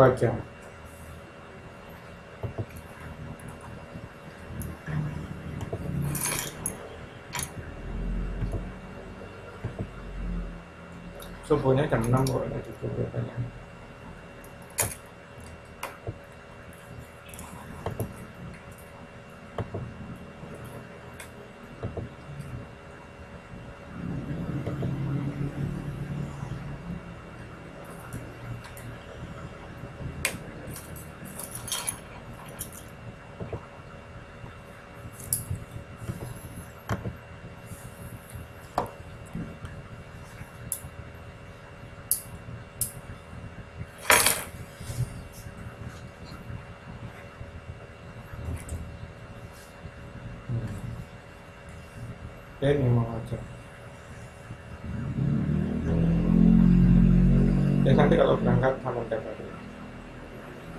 aja. Subuhnya jam 6 kok itu biasanya. Ini mau aja. Ya nanti kalau berangkat sama tiap hari.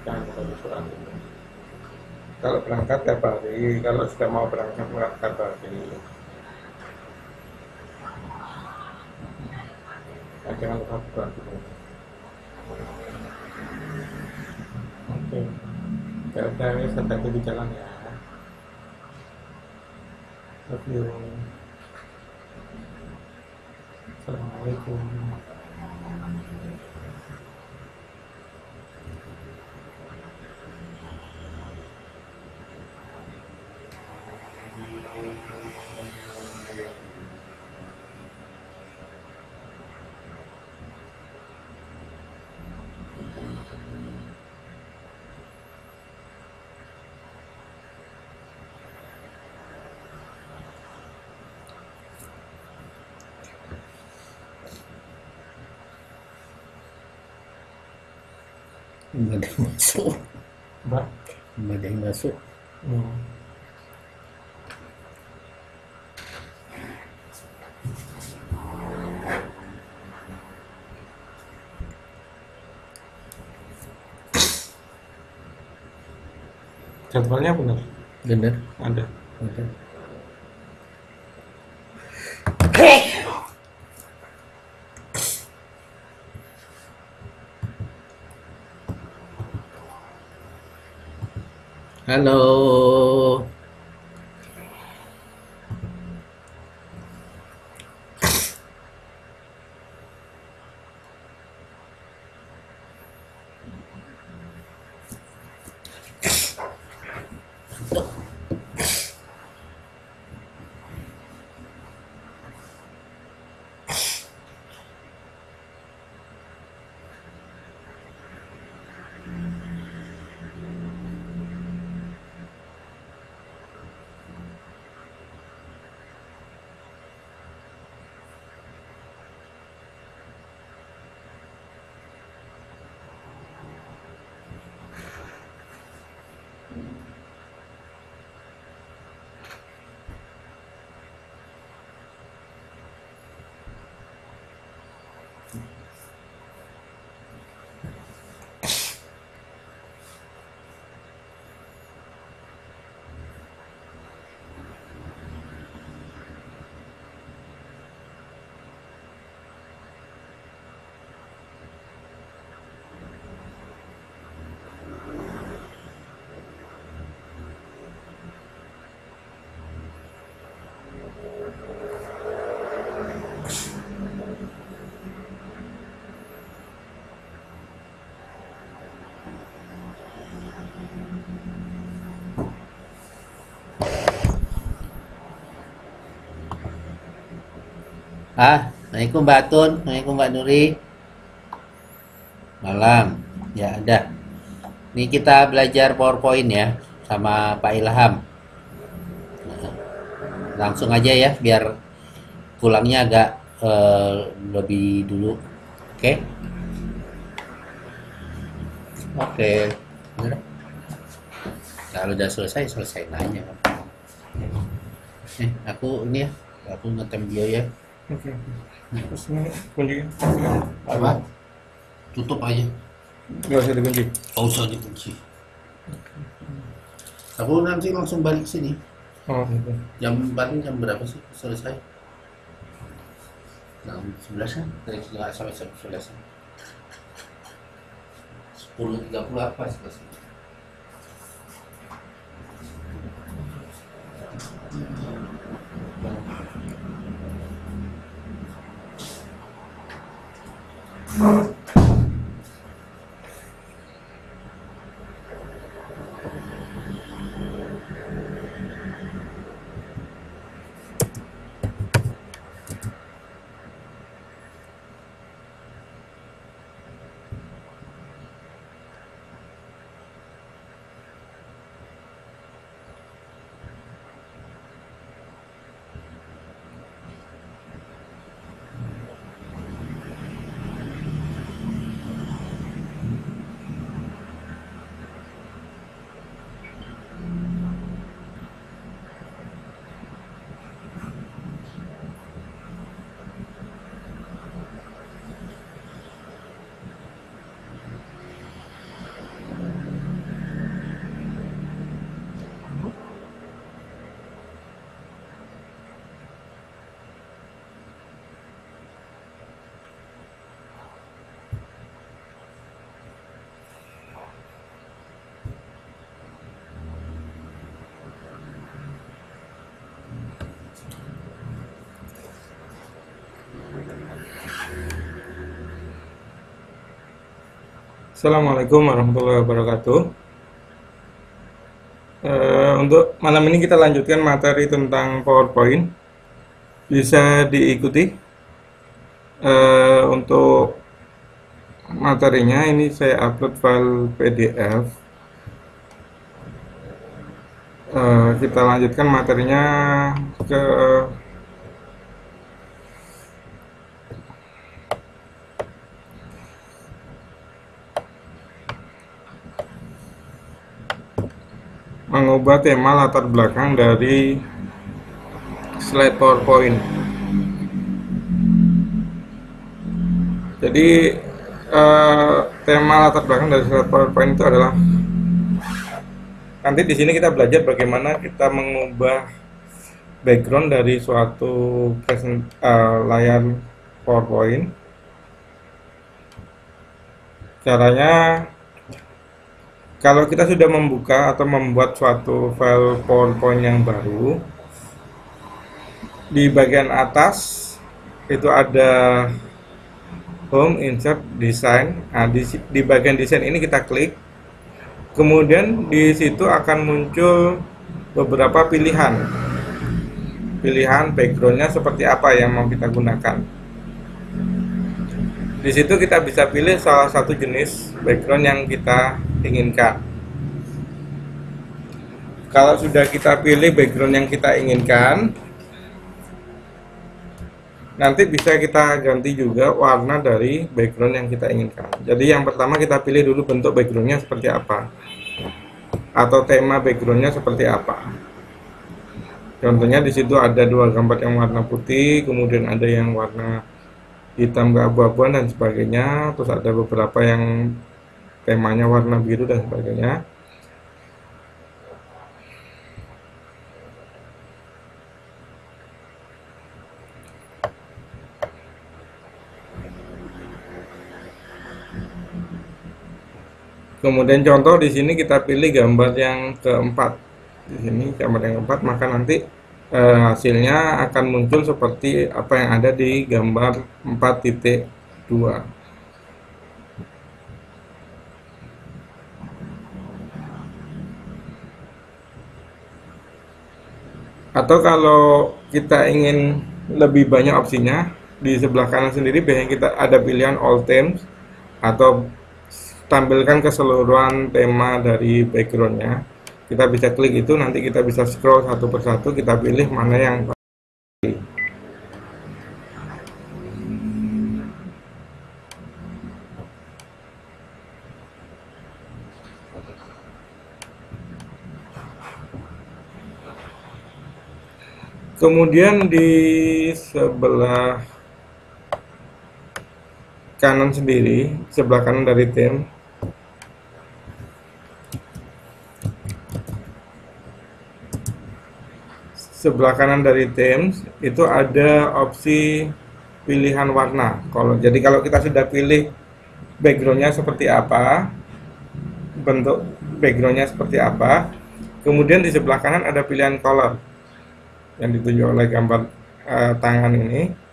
Jangan lupa surat itu. Kalau berangkat tiap hari, kalau sudah mau berangkat tiap hari. Ya, jangan lupa surat itu. Oke. Ya udah, ini hati-hati di jalan ya. Love you. Assalamualaikum. Nggak ada yang masuk. Mbak. Nggak ada yang masuk. Jadwalnya benar? Bener. Ada. Ada. Halo. Assalamualaikum Mbak Tun, Assalamualaikum Mbak Nuri. Malam, ya ada. Ini kita belajar PowerPoint ya, sama Pak Ilham. Langsung aja ya, biar pulangnya agak lebih dulu. Oke? Oke. Bener? Kalau udah selesai, selesai nanya. Aku ini ya, aku ngetem dia ya. Oke. Terus ini kunci. Apa? Tutup aja. Nggak usah dikunci. Nggak usah dikunci. Aku nanti langsung balik sini. Oh, gitu. Jam berapa sih selesai? Jam 11 kan? Dari 9 sampai jam 11. 40 30 apa sih Mas? Assalamualaikum warahmatullahi wabarakatuh. Untuk malam ini kita lanjutkan materi tentang PowerPoint. Bisa diikuti. Untuk materinya ini saya upload file PDF. Kita lanjutkan materinya ke mengubah tema latar belakang dari slide PowerPoint. Jadi tema latar belakang dari slide PowerPoint itu adalah, nanti di sini kita belajar bagaimana kita mengubah background dari suatu layar PowerPoint. Caranya, kalau kita sudah membuka atau membuat suatu file PowerPoint yang baru, di bagian atas itu ada Home, Insert, Design. Nah, di bagian desain ini kita klik. Kemudian di situ akan muncul beberapa pilihan. Pilihan backgroundnya seperti apa yang mau kita gunakan. Di situ kita bisa pilih salah satu jenis background yang kita inginkan. Kalau sudah kita pilih background yang kita inginkan, nanti bisa kita ganti juga warna dari background yang kita inginkan. Jadi yang pertama kita pilih dulu bentuk backgroundnya seperti apa, atau tema backgroundnya seperti apa. Contohnya di situ ada dua gambar yang warna putih, kemudian ada yang warna hitam keabu-abuan dan sebagainya, terus ada beberapa yang temanya warna biru dan sebagainya. Kemudian contoh di sini kita pilih gambar yang keempat. Di sini gambar yang keempat, maka nanti hasilnya akan muncul seperti apa yang ada di gambar 4.2. Atau kalau kita ingin lebih banyak opsinya, di sebelah kanan sendiri biasanya kita ada pilihan all themes, atau tampilkan keseluruhan tema dari backgroundnya. Kita bisa klik itu, nanti kita bisa scroll satu persatu, kita pilih mana yang kemudian di sebelah kanan sendiri, sebelah kanan dari theme, sebelah kanan dari themes itu ada opsi pilihan warna. Jadi kalau kita sudah pilih backgroundnya seperti apa, bentuk backgroundnya seperti apa. Kemudian di sebelah kanan ada pilihan color yang ditunjuk oleh gambar tangan ini.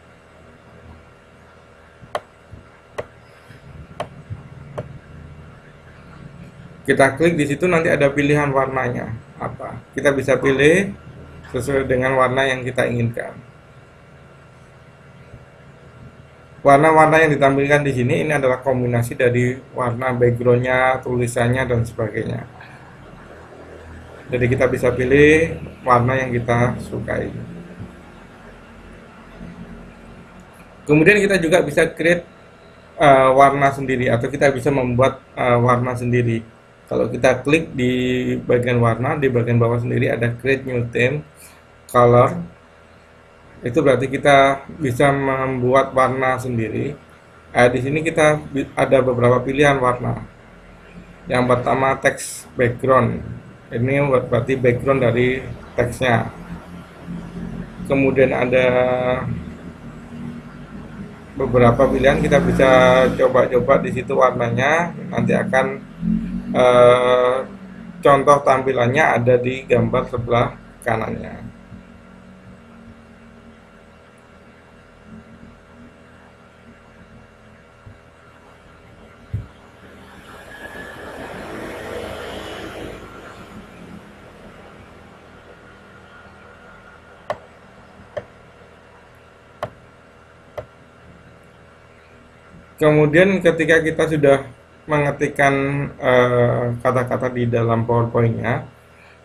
Kita klik di situ, nanti ada pilihan warnanya apa. Kita bisa pilih sesuai dengan warna yang kita inginkan. Warna-warna yang ditampilkan di sini ini adalah kombinasi dari warna backgroundnya, tulisannya, dan sebagainya. Jadi kita bisa pilih warna yang kita sukai. Kemudian kita juga bisa create warna sendiri, atau kita bisa membuat warna sendiri. Kalau kita klik di bagian warna, di bagian bawah sendiri ada create new theme color. Itu berarti kita bisa membuat warna sendiri. Di sini kita ada beberapa pilihan warna. Yang pertama text background. Ini berarti background dari teksnya. Kemudian ada beberapa pilihan, kita bisa coba-coba di situ warnanya. Nanti akan contoh tampilannya ada di gambar sebelah kanannya. Kemudian ketika kita sudah mengetikkan kata-kata di dalam PowerPoint-nya,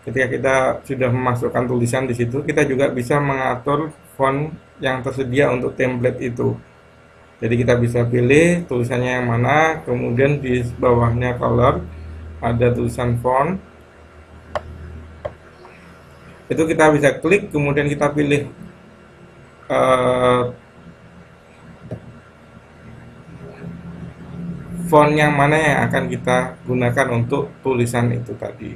ketika kita sudah memasukkan tulisan di situ, kita juga bisa mengatur font yang tersedia untuk template itu. Jadi kita bisa pilih tulisannya yang mana, kemudian di bawahnya color ada tulisan font. Itu kita bisa klik, kemudian kita pilih font yang mana yang akan kita gunakan untuk tulisan itu tadi.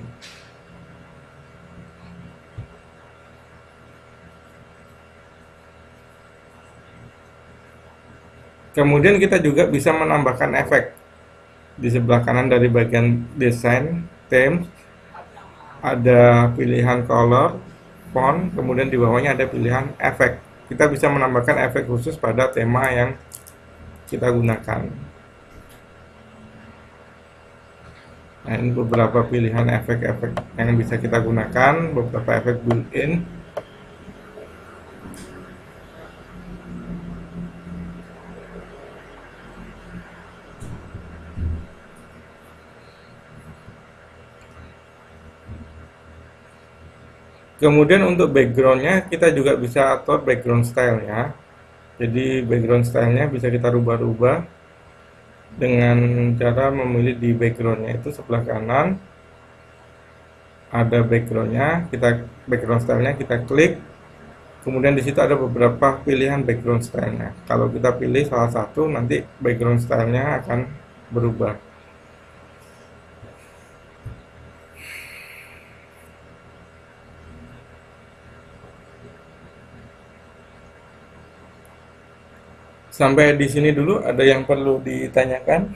Kemudian kita juga bisa menambahkan efek. Di sebelah kanan dari bagian desain, themes, ada pilihan color, font, kemudian di bawahnya ada pilihan efek. Kita bisa menambahkan efek khusus pada tema yang kita gunakan. Nah, ini beberapa pilihan efek-efek yang bisa kita gunakan, beberapa efek built-in. Kemudian untuk backgroundnya kita juga bisa atur background style-nya. Jadi background style-nya bisa kita rubah-rubah dengan cara memilih di backgroundnya itu sebelah kanan ada backgroundnya, kita background style-nya kita klik, kemudian di situ ada beberapa pilihan background style-nya. Kalau kita pilih salah satu, nanti background style-nya akan berubah. Sampai di sini dulu, ada yang perlu ditanyakan?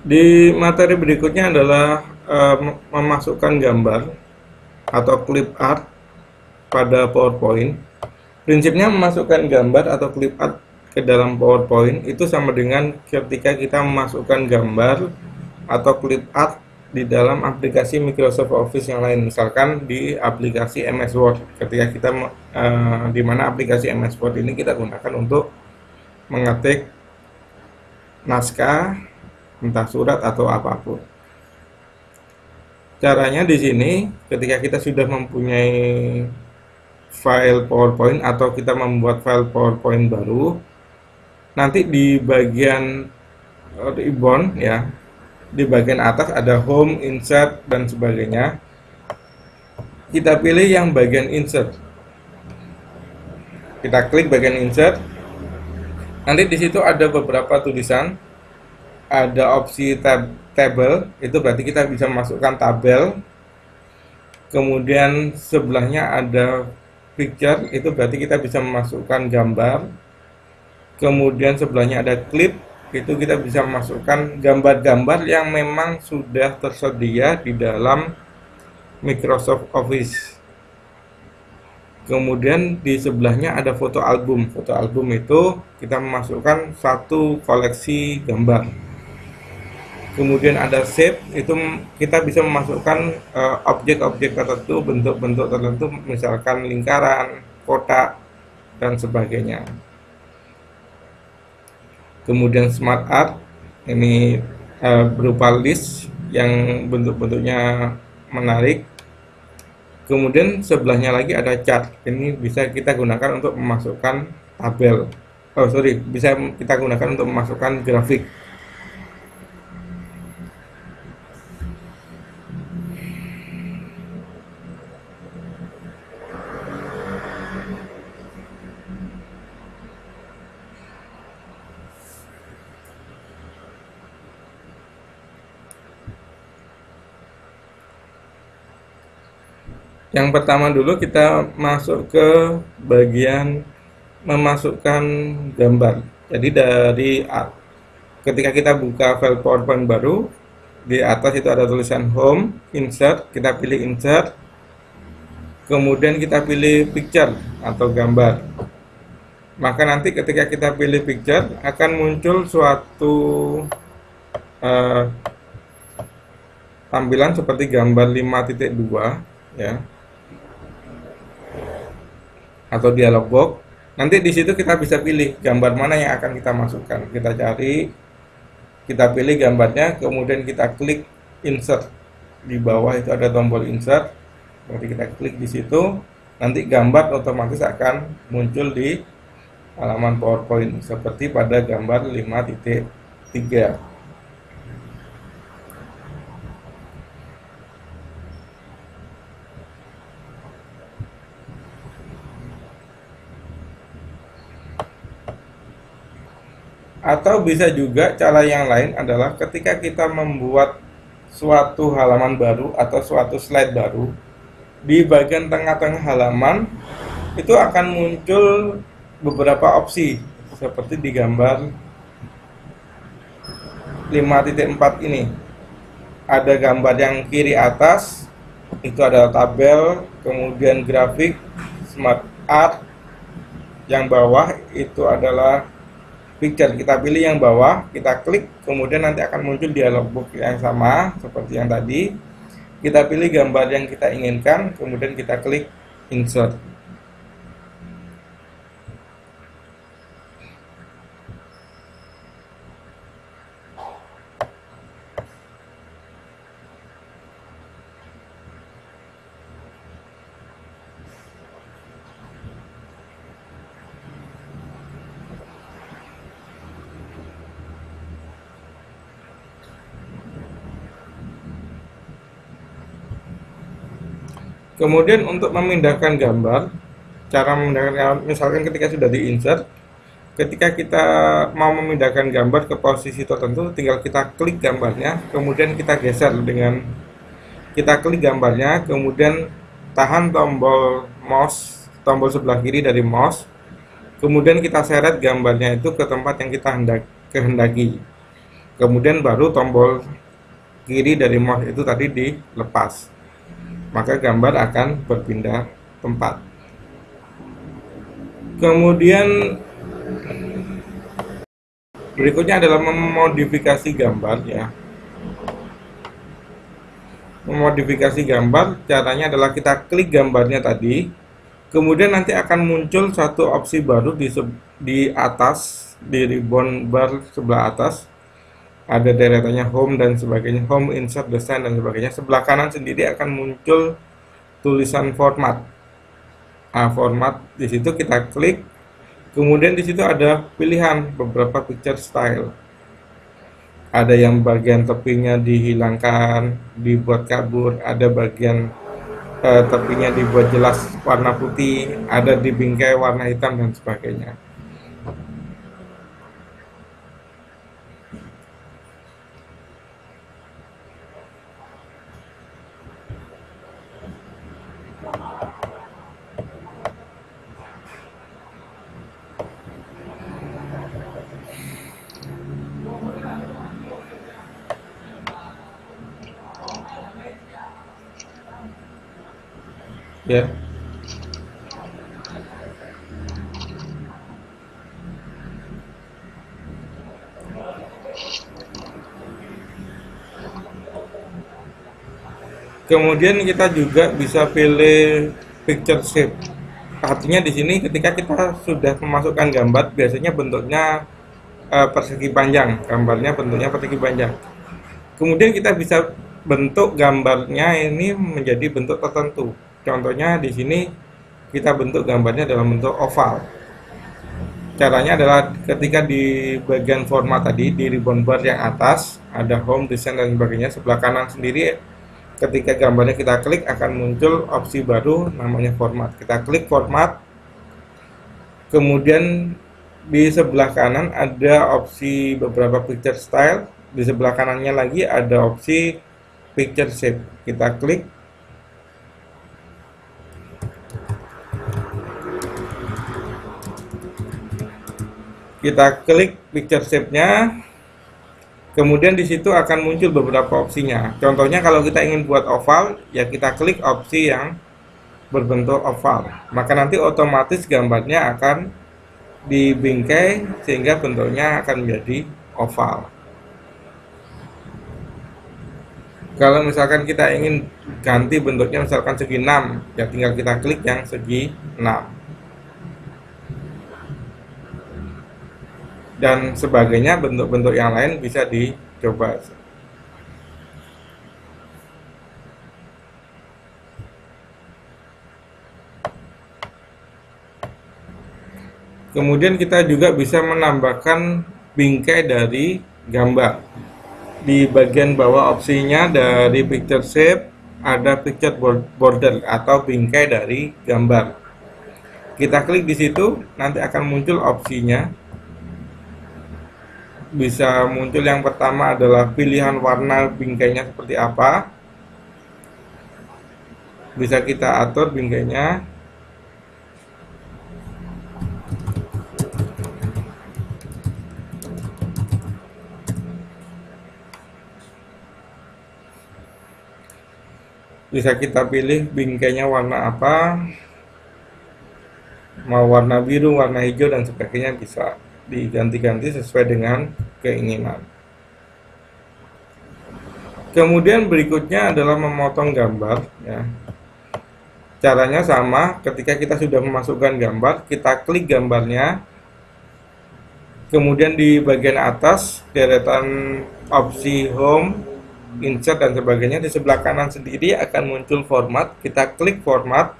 Di materi berikutnya adalah memasukkan gambar atau clip art pada PowerPoint. Prinsipnya memasukkan gambar atau clip art ke dalam PowerPoint itu sama dengan ketika kita memasukkan gambar atau clip art di dalam aplikasi Microsoft Office yang lain, misalkan di aplikasi MS Word. Ketika kita di mana aplikasi MS Word ini kita gunakan untuk mengetik naskah, entah surat atau apapun. Caranya di sini, ketika kita sudah mempunyai file PowerPoint atau kita membuat file PowerPoint baru, nanti di bagian ribbon ya, di bagian atas ada home, insert, dan sebagainya. kita pilih yang bagian insert. Kita klik bagian insert. Nanti di situ ada beberapa tulisan. Ada opsi table, itu berarti kita bisa masukkan tabel. Kemudian sebelahnya ada picture, itu berarti kita bisa memasukkan gambar. Kemudian sebelahnya ada clip, itu kita bisa memasukkan gambar-gambar yang memang sudah tersedia di dalam Microsoft Office. Kemudian di sebelahnya ada foto album. Foto album itu kita memasukkan satu koleksi gambar. Kemudian ada shape, itu kita bisa memasukkan objek-objek tertentu, bentuk-bentuk tertentu, misalkan lingkaran, kotak, dan sebagainya. Kemudian smart art, ini berupa list yang bentuk-bentuknya menarik. Kemudian sebelahnya lagi ada chart, ini bisa kita gunakan untuk memasukkan tabel. Bisa kita gunakan untuk memasukkan grafik. Yang pertama dulu kita masuk ke bagian memasukkan gambar. Jadi ketika kita buka file PowerPoint baru, di atas itu ada tulisan Home, Insert, kita pilih Insert. Kemudian kita pilih Picture atau gambar. Maka nanti ketika kita pilih Picture akan muncul suatu tampilan seperti gambar 5.2 ya. Atau dialog box. Nanti di situ kita bisa pilih gambar mana yang akan kita masukkan. Kita cari, kita pilih gambarnya, kemudian kita klik insert. Di bawah itu ada tombol insert. Nanti kita klik di situ, nanti gambar otomatis akan muncul di halaman PowerPoint seperti pada gambar 5.3. Atau bisa juga cara yang lain adalah ketika kita membuat suatu halaman baru atau suatu slide baru, di bagian tengah-tengah halaman itu akan muncul beberapa opsi seperti di gambar 5.4 ini. Ada gambar yang kiri atas itu adalah tabel, kemudian grafik, smart art. Yang bawah itu adalah picture. Kita pilih yang bawah, kita klik, kemudian nanti akan muncul dialog box yang sama seperti yang tadi. Kita pilih gambar yang kita inginkan, kemudian kita klik insert. Kemudian untuk memindahkan gambar, cara memindahkan gambar, misalkan ketika sudah di-insert, ketika kita mau memindahkan gambar ke posisi tertentu, tinggal kita klik gambarnya, kemudian kita geser dengan kita klik gambarnya, kemudian tahan tombol mouse, tombol sebelah kiri dari mouse, kemudian kita seret gambarnya itu ke tempat yang kita kehendaki. Kemudian baru tombol kiri dari mouse itu tadi dilepas, maka gambar akan berpindah tempat. Kemudian berikutnya adalah memodifikasi gambar ya. Memodifikasi gambar caranya adalah kita klik gambarnya tadi, kemudian nanti akan muncul satu opsi baru di atas, di ribbon bar sebelah atas. Ada deretannya home dan sebagainya, home, insert, design dan sebagainya. Sebelah kanan sendiri akan muncul tulisan format. Format, di situ kita klik, kemudian di situ ada pilihan beberapa picture style. Ada yang bagian tepinya dihilangkan, dibuat kabur, ada bagian tepinya dibuat jelas warna putih, ada di bingkai warna hitam dan sebagainya. Ya. Kemudian kita juga bisa pilih picture shape. Artinya di sini ketika kita sudah memasukkan gambar, biasanya bentuknya persegi panjang, gambarnya bentuknya persegi panjang. Kemudian kita bisa bentuk gambarnya ini menjadi bentuk tertentu. Contohnya di sini kita bentuk gambarnya dalam bentuk oval. Caranya adalah ketika di bagian format tadi, di ribbon bar yang atas ada home, design dan sebagainya, sebelah kanan sendiri ketika gambarnya kita klik akan muncul opsi baru namanya format. Kita klik format, kemudian di sebelah kanan ada opsi beberapa picture style, di sebelah kanannya lagi ada opsi picture shape. Kita klik, picture shape-nya. Kemudian di situ akan muncul beberapa opsinya. Contohnya kalau kita ingin buat oval, ya kita klik opsi yang berbentuk oval. Maka nanti otomatis gambarnya akan dibingkai sehingga bentuknya akan menjadi oval. Kalau misalkan kita ingin ganti bentuknya misalkan segi 6, ya tinggal kita klik yang segi 6. Dan sebagainya, bentuk-bentuk yang lain bisa dicoba. Kemudian kita juga bisa menambahkan bingkai dari gambar. Di bagian bawah opsinya dari picture shape ada picture border atau bingkai dari gambar. Kita klik di situ, nanti akan muncul opsinya. Bisa muncul yang pertama adalah pilihan warna bingkainya seperti apa. Bisa kita atur bingkainya. Bisa kita pilih bingkainya warna apa, mau warna biru, warna hijau dan sebagainya, bisa diganti-ganti sesuai dengan keinginan. Kemudian berikutnya adalah memotong gambar, ya. Caranya sama, ketika kita sudah memasukkan gambar, kita klik gambarnya, kemudian di bagian atas deretan opsi home, insert dan sebagainya, di sebelah kanan sendiri akan muncul format. Kita klik format,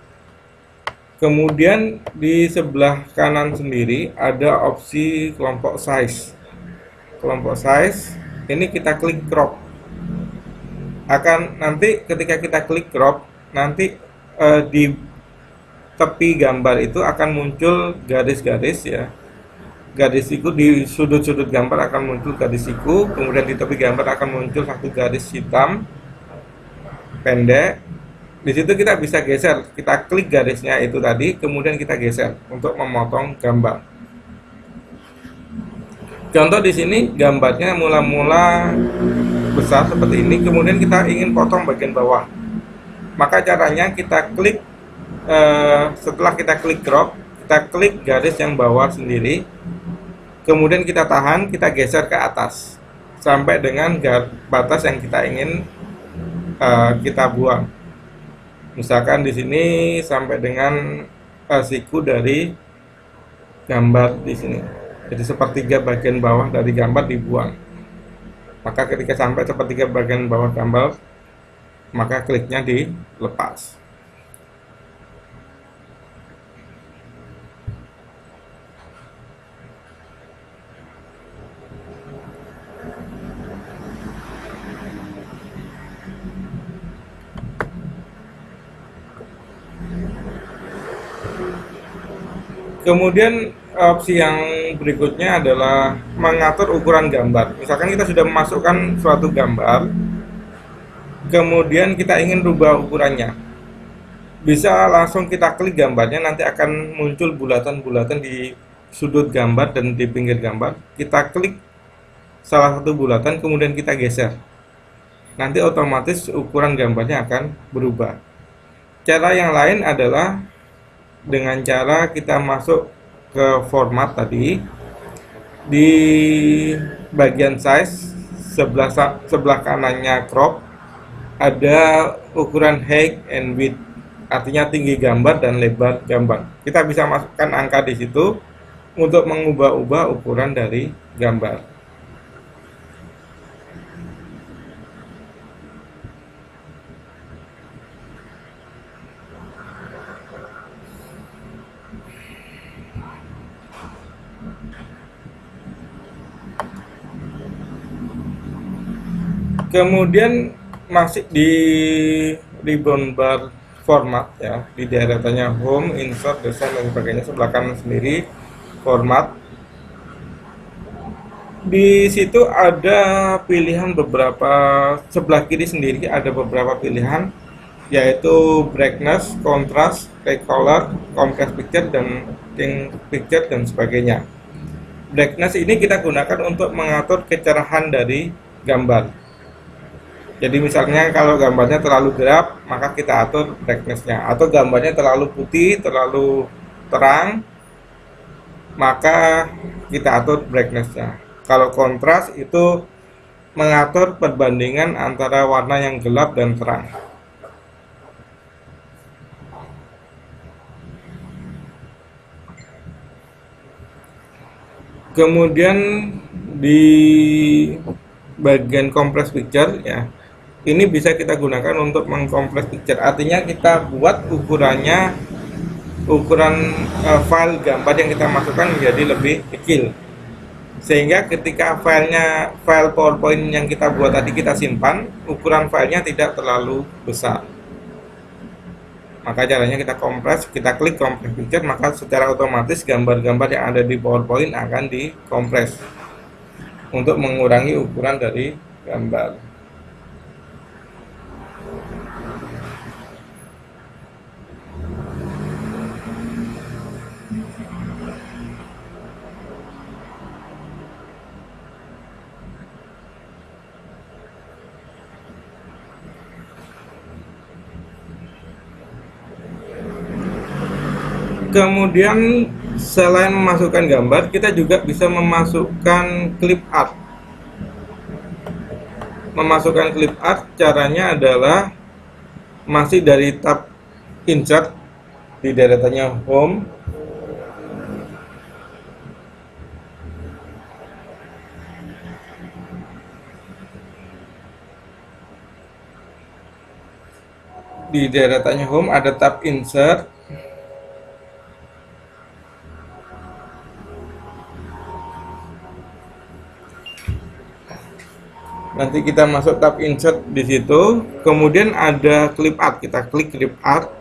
kemudian di sebelah kanan sendiri ada opsi kelompok size. Kelompok size ini kita klik crop. Akan nanti ketika kita klik crop, nanti di tepi gambar itu akan muncul garis-garis, ya. Garis siku di sudut-sudut gambar akan muncul garis siku, kemudian di tepi gambar akan muncul satu garis hitam pendek. Di situ kita bisa geser, kita klik garisnya itu tadi, kemudian kita geser untuk memotong gambar. Contoh di sini gambarnya mula-mula besar seperti ini, kemudian kita ingin potong bagian bawah. Maka caranya kita klik, setelah kita klik crop, kita klik garis yang bawah sendiri, kemudian kita tahan, kita geser ke atas sampai dengan batas yang kita ingin kita buang. Misalkan di sini sampai dengan siku dari gambar di sini. Jadi sepertiga bagian bawah dari gambar dibuang. Maka ketika sampai sepertiga bagian bawah gambar, maka kliknya dilepas. Kemudian opsi yang berikutnya adalah mengatur ukuran gambar. Misalkan kita sudah memasukkan suatu gambar, kemudian kita ingin rubah ukurannya. Bisa langsung kita klik gambarnya, nanti akan muncul bulatan-bulatan di sudut gambar dan di pinggir gambar. Kita klik salah satu bulatan, kemudian kita geser. Nanti otomatis ukuran gambarnya akan berubah. Cara yang lain adalah dengan cara kita masuk ke format tadi, di bagian size sebelah kanannya crop ada ukuran height and width, artinya tinggi gambar dan lebar gambar. Kita bisa masukkan angka di situ untuk mengubah-ubah ukuran dari gambar. Kemudian masih di ribbon bar format ya, di deretannya home, insert, design dan sebagainya, sebelah kanan sendiri format. Di situ ada pilihan beberapa, sebelah kiri sendiri ada beberapa pilihan, yaitu brightness, contrast, color, compress picture dan thin picture dan sebagainya. Brightness ini kita gunakan untuk mengatur kecerahan dari gambar. Jadi misalnya kalau gambarnya terlalu gelap, maka kita atur brightness-nya. Atau gambarnya terlalu putih, terlalu terang, maka kita atur brightness-nya. Kalau kontras itu mengatur perbandingan antara warna yang gelap dan terang. Kemudian di bagian compress picture ya, ini bisa kita gunakan untuk mengkompres picture, artinya kita buat ukuran file gambar yang kita masukkan menjadi lebih kecil, sehingga ketika file PowerPoint yang kita buat tadi kita simpan, ukuran filenya tidak terlalu besar. Maka caranya kita kompres, kita klik compress picture, maka secara otomatis gambar-gambar yang ada di PowerPoint akan dikompres untuk mengurangi ukuran dari gambar. Kemudian selain memasukkan gambar, kita juga bisa memasukkan clip art. Memasukkan clip art caranya adalah masih dari tab insert di deretannya home. Di deretannya home ada tab insert. Nanti kita masuk tab insert di situ, kemudian ada clip art, kita klik clip art.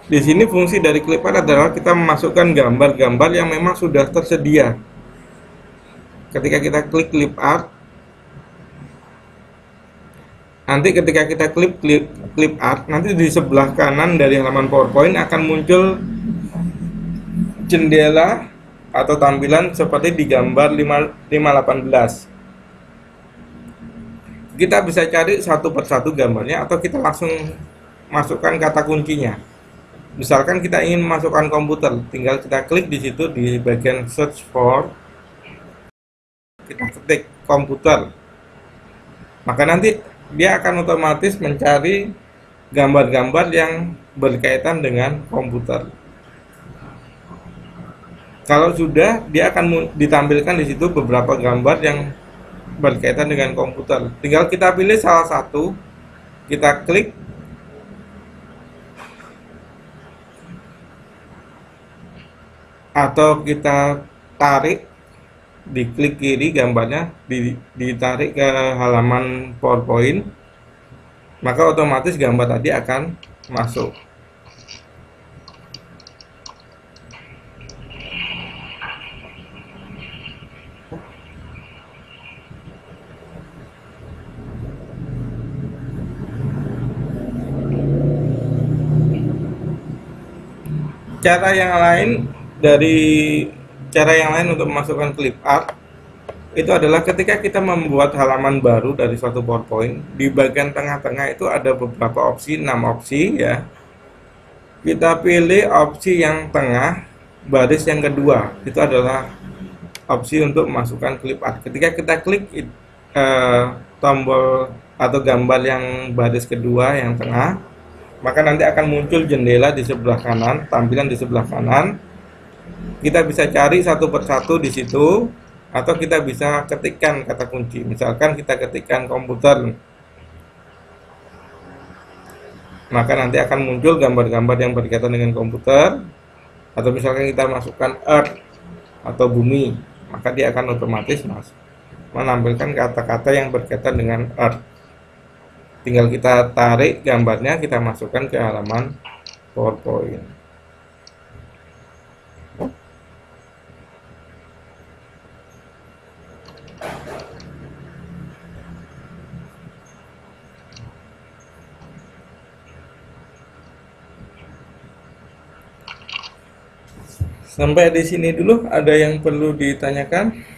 Di sini fungsi dari clip art adalah kita memasukkan gambar-gambar yang memang sudah tersedia. Ketika kita klik clip art, nanti ketika kita klik clip art, nanti di sebelah kanan dari halaman PowerPoint akan muncul jendela atau tampilan seperti di gambar 518. Kita bisa cari satu persatu gambarnya, atau kita langsung masukkan kata kuncinya. Misalkan kita ingin masukkan komputer, tinggal kita klik di situ di bagian search for, kita ketik komputer, maka nanti dia akan otomatis mencari gambar-gambar yang berkaitan dengan komputer. Kalau sudah, dia akan ditampilkan di situ beberapa gambar yang berkaitan dengan komputer. Tinggal kita pilih salah satu, kita klik, atau kita tarik, diklik kiri gambarnya, ditarik ke halaman PowerPoint, maka otomatis gambar tadi akan masuk. Cara yang lain dari cara yang lain untuk memasukkan clip art itu adalah ketika kita membuat halaman baru dari suatu PowerPoint, di bagian tengah-tengah itu ada beberapa opsi, 6 opsi ya. Kita pilih opsi yang tengah, baris yang kedua, itu adalah opsi untuk memasukkan clip art. Ketika kita klik tombol atau gambar yang baris kedua yang tengah, maka nanti akan muncul jendela di sebelah kanan, tampilan di sebelah kanan. Kita bisa cari satu persatu di situ, atau kita bisa ketikkan kata kunci. Misalkan kita ketikkan komputer, maka nanti akan muncul gambar-gambar yang berkaitan dengan komputer. Atau misalkan kita masukkan earth atau bumi, maka dia akan otomatis menampilkan kata-kata yang berkaitan dengan earth. Tinggal kita tarik gambarnya, kita masukkan ke halaman PowerPoint. Sampai di sini dulu, ada yang perlu ditanyakan?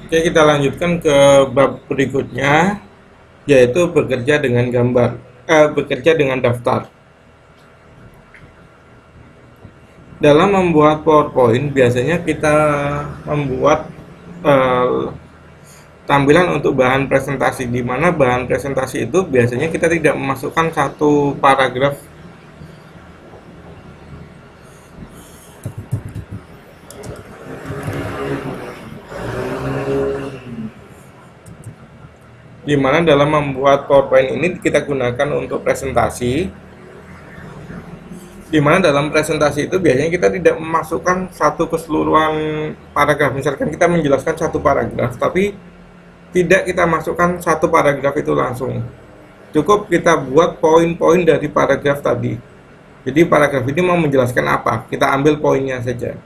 Oke, kita lanjutkan ke bab berikutnya, yaitu bekerja dengan bekerja dengan daftar. Dalam membuat PowerPoint, biasanya kita membuat tampilan untuk bahan presentasi, di mana bahan presentasi itu biasanya kita tidak memasukkan satu paragraf di mana dalam membuat PowerPoint ini kita gunakan untuk presentasi, di mana dalam presentasi itu biasanya kita tidak memasukkan satu keseluruhan paragraf. Misalkan kita menjelaskan satu paragraf, tapi tidak kita masukkan satu paragraf itu langsung. Cukup kita buat poin-poin dari paragraf tadi. Jadi paragraf ini mau menjelaskan apa, kita ambil poinnya saja.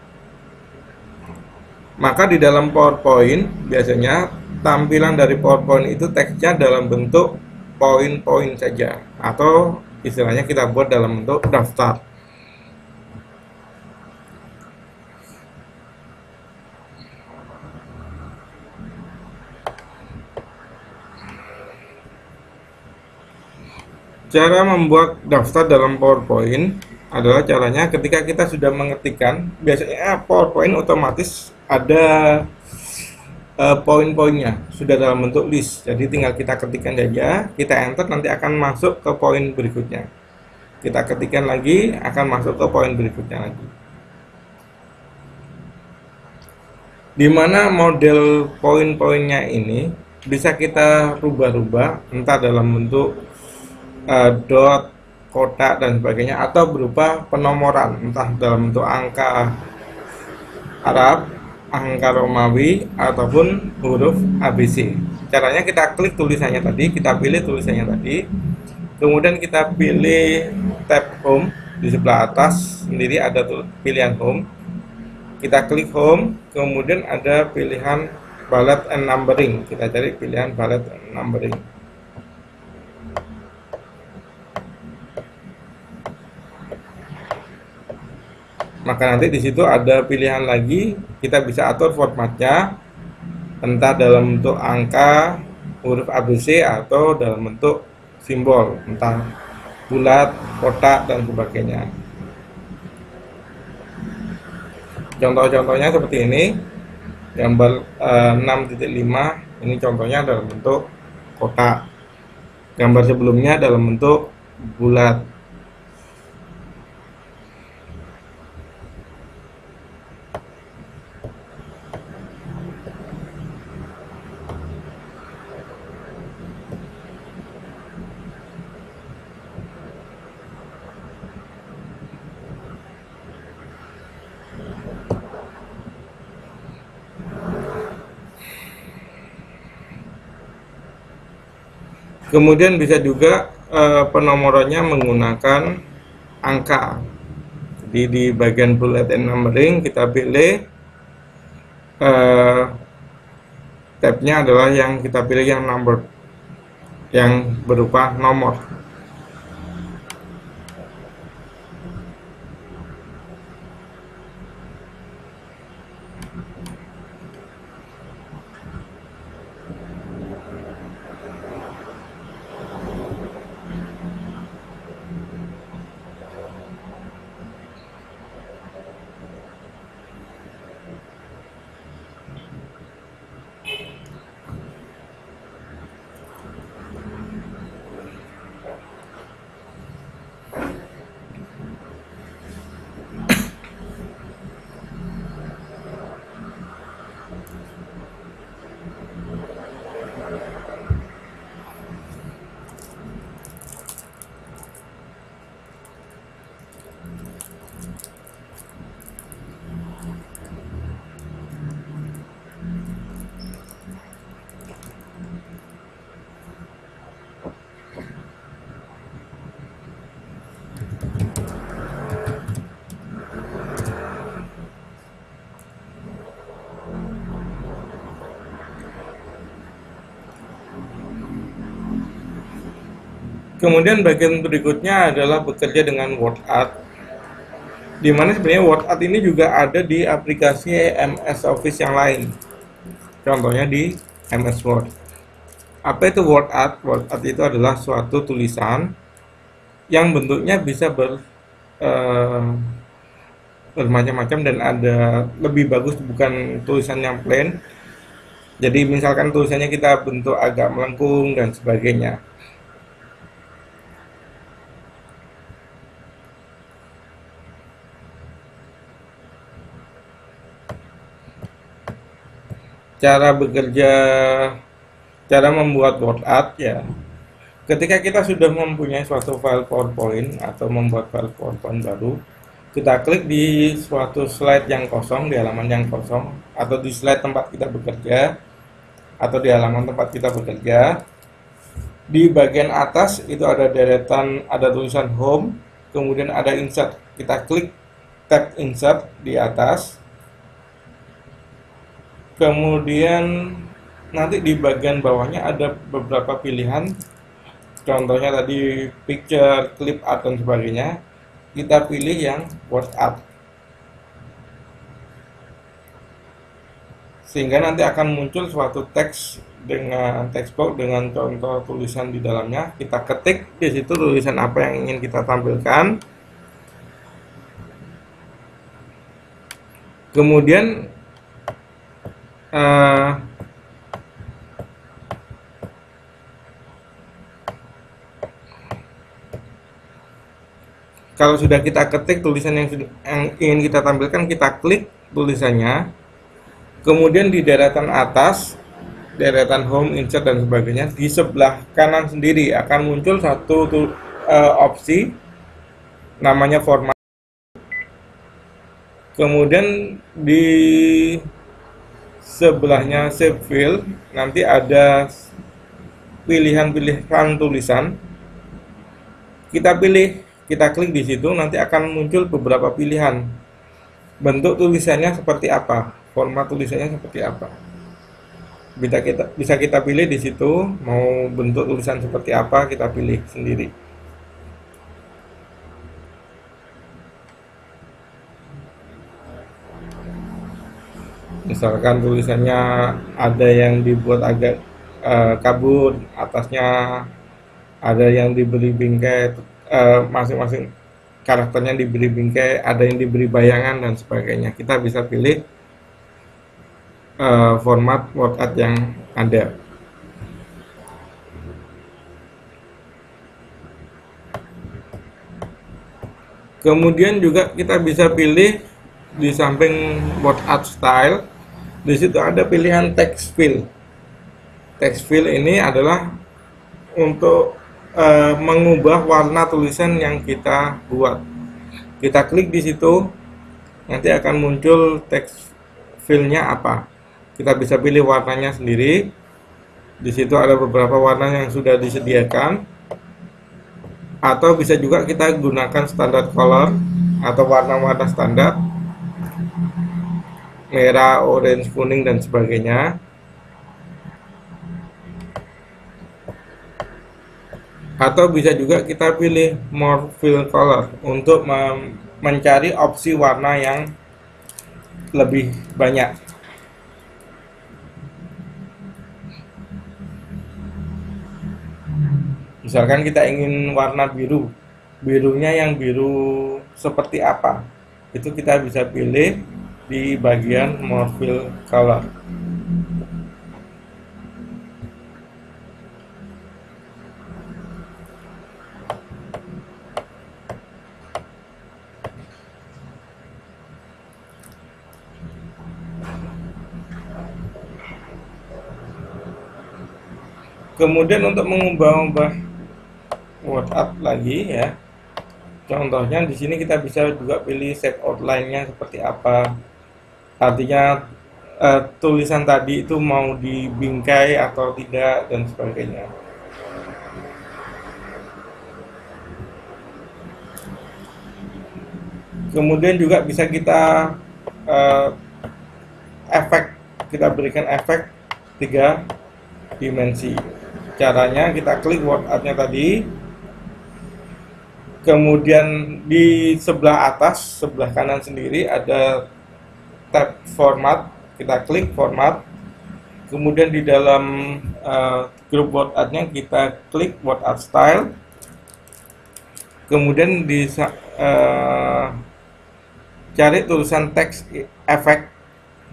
Maka di dalam PowerPoint biasanya tampilan dari PowerPoint itu teksnya dalam bentuk poin-poin saja, atau istilahnya kita buat dalam bentuk daftar. Cara membuat daftar dalam PowerPoint adalah caranya ketika kita sudah mengetikkan, biasanya PowerPoint otomatis ada poin-poinnya sudah dalam bentuk list, jadi tinggal kita ketikkan saja, kita enter, nanti akan masuk ke poin berikutnya. Kita ketikkan lagi, akan masuk ke poin berikutnya lagi. Dimana model poin-poinnya ini bisa kita rubah-rubah, entah dalam bentuk dot, kotak dan sebagainya, atau berupa penomoran, entah dalam bentuk angka Arab, angka Romawi, ataupun huruf ABC. Caranya kita klik tulisannya tadi, kita pilih tulisannya tadi, kemudian kita pilih tab home. Di sebelah atas sendiri ada pilihan home, kita klik home, kemudian ada pilihan bullet and numbering, kita cari pilihan bullet and numbering. Maka nanti di situ ada pilihan lagi, kita bisa atur formatnya, entah dalam bentuk angka, huruf ABC, atau dalam bentuk simbol, entah bulat, kotak, dan sebagainya. Contoh-contohnya seperti ini, gambar 6.5, ini contohnya dalam bentuk kotak. gambar sebelumnya dalam bentuk bulat. Kemudian bisa juga penomorannya menggunakan angka. Jadi di bagian bullet and numbering kita pilih tabnya adalah yang kita pilih yang number, yang berupa nomor. Kemudian bagian berikutnya adalah bekerja dengan WordArt, di mana sebenarnya WordArt ini juga ada di aplikasi MS Office yang lain, contohnya di MS Word. Apa itu WordArt? WordArt itu adalah suatu tulisan yang bentuknya bisa bermacam-macam dan ada lebih bagus, bukan tulisan yang plain. Jadi misalkan tulisannya kita bentuk agak melengkung dan sebagainya. Cara bekerja, cara membuat WordArt ya. Ketika kita sudah mempunyai suatu file PowerPoint atau membuat file PowerPoint baru, kita klik di suatu slide yang kosong, di halaman yang kosong, atau di slide tempat kita bekerja, atau di halaman tempat kita bekerja. Di bagian atas itu ada deretan, ada tulisan Home, kemudian ada Insert. Kita klik tab Insert di atas. Kemudian nanti di bagian bawahnya ada beberapa pilihan, contohnya tadi picture, clip art dan sebagainya. Kita pilih yang WordArt, sehingga nanti akan muncul suatu teks dengan text box dengan contoh tulisan di dalamnya. Kita ketik di situ tulisan apa yang ingin kita tampilkan. Kemudian kalau sudah kita ketik tulisan yang ingin kita tampilkan, kita klik tulisannya. Kemudian di deretan atas, deretan Home, Insert dan sebagainya, di sebelah kanan sendiri akan muncul satu opsi namanya format. Kemudian di sebelahnya Save Field, nanti ada pilihan-pilihan tulisan. Kita pilih, kita klik di situ, nanti akan muncul beberapa pilihan. Bentuk tulisannya seperti apa, format tulisannya seperti apa. Bisa kita pilih di situ, mau bentuk tulisan seperti apa, kita pilih sendiri. Misalkan tulisannya ada yang dibuat agak kabut, atasnya ada yang diberi bingkai, masing-masing karakternya diberi bingkai, ada yang diberi bayangan dan sebagainya. Kita bisa pilih format WordArt yang ada. Kemudian juga kita bisa pilih di samping word art style, di situ ada pilihan text fill. Text fill ini adalah untuk mengubah warna tulisan yang kita buat. Kita klik di situ, nanti akan muncul text fillnya apa. Kita bisa pilih warnanya sendiri. Di situ ada beberapa warna yang sudah disediakan, atau bisa juga kita gunakan standar color atau warna-warna standar, merah, orange, kuning, dan sebagainya. Atau bisa juga kita pilih more fill color untuk mencari opsi warna yang lebih banyak. Misalkan kita ingin warna biru, birunya yang biru seperti apa, itu kita bisa pilih di bagian more fill color. Kemudian untuk mengubah-ubah word art lagi ya, contohnya di sini kita bisa juga pilih shape outline-nya seperti apa. Artinya tulisan tadi itu mau dibingkai atau tidak, dan sebagainya. Kemudian juga bisa kita kita berikan efek 3 dimensi. Caranya kita klik word art-nya tadi, kemudian di sebelah atas, sebelah kanan sendiri ada tab format, kita klik format, kemudian di dalam grup word art-nya kita klik word art style, kemudian di cari tulisan teks efek,